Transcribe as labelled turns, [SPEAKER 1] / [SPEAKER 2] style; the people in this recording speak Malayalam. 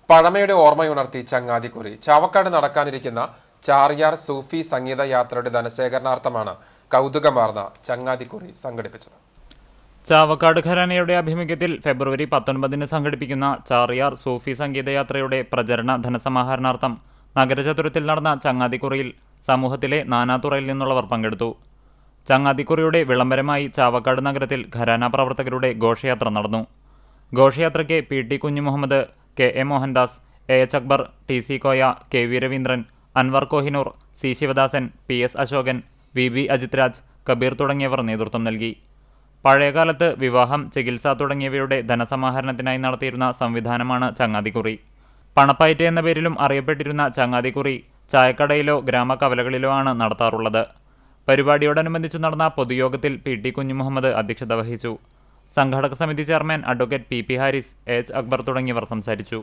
[SPEAKER 1] പഴമയുടെ ഓർമ്മയുണർത്തി ചങ്ങാതിക്കുറി. ചാവക്കാട് നടക്കാനിരിക്കുന്ന ചാറിയാർ സൂഫി സംഗീത യാത്രയുടെ ധനശേഖരണാർത്ഥമാണ് കൗതുകമാർന്ന ചങ്ങാതിക്കുറി സംഘടിപ്പിച്ചത്.
[SPEAKER 2] ചാവക്കാട് ഘരാനയുടെ ആഭിമുഖ്യത്തിൽ ഫെബ്രുവരി 19 സംഘടിപ്പിക്കുന്ന ചാറിയാർ സൂഫി സംഗീതയാത്രയുടെ പ്രചരണ ധനസമാഹരണാർത്ഥം നഗരചതുരത്തിൽ നടന്ന ചങ്ങാതിക്കുറിയിൽ സമൂഹത്തിലെ നാനാതുറയിൽ നിന്നുള്ളവർ പങ്കെടുത്തു. ചങ്ങാതിക്കുറിയുടെ വിളംബരമായി ചാവക്കാട് നഗരത്തിൽ ഘരാന പ്രവർത്തകരുടെ ഘോഷയാത്ര നടന്നു. ഘോഷയാത്രയ്ക്ക് P T. Kunhumuhammad, K A. Mohandas, A H. Akbar, T C. Koya, K V. Raveendran, Anwar Kohinoor, C. Sivadasan, P S. Ashokan, V B. Ajith Raj, Kabeer തുടങ്ങിയവർ നേതൃത്വം നൽകി. പഴയകാലത്ത് വിവാഹം, ചികിത്സ തുടങ്ങിയവയുടെ ധനസമാഹരണത്തിനായി നടത്തിയിരുന്ന സംവിധാനമാണ് ചങ്ങാതിക്കുറി. പണപ്പയറ്റ് എന്ന പേരിലും അറിയപ്പെട്ടിരുന്ന ചങ്ങാതിക്കുറി ചായക്കടയിലോ ഗ്രാമകവലകളിലോ ആണ് നടത്താറുള്ളത്. പരിപാടിയോടനുബന്ധിച്ച് നടന്ന പൊതുയോഗത്തിൽ പി.ടി. കുഞ്ഞുമുഹമ്മദ് അധ്യക്ഷത വഹിച്ചു. സംഘാടക സമിതി ചെയർമാൻ അഡ്വക്കേറ്റ് പി.പി. ഹാരിസ്, എ.എച്ച്. അക്ബർ തുടങ്ങിയവർ സംസാരിച്ചു.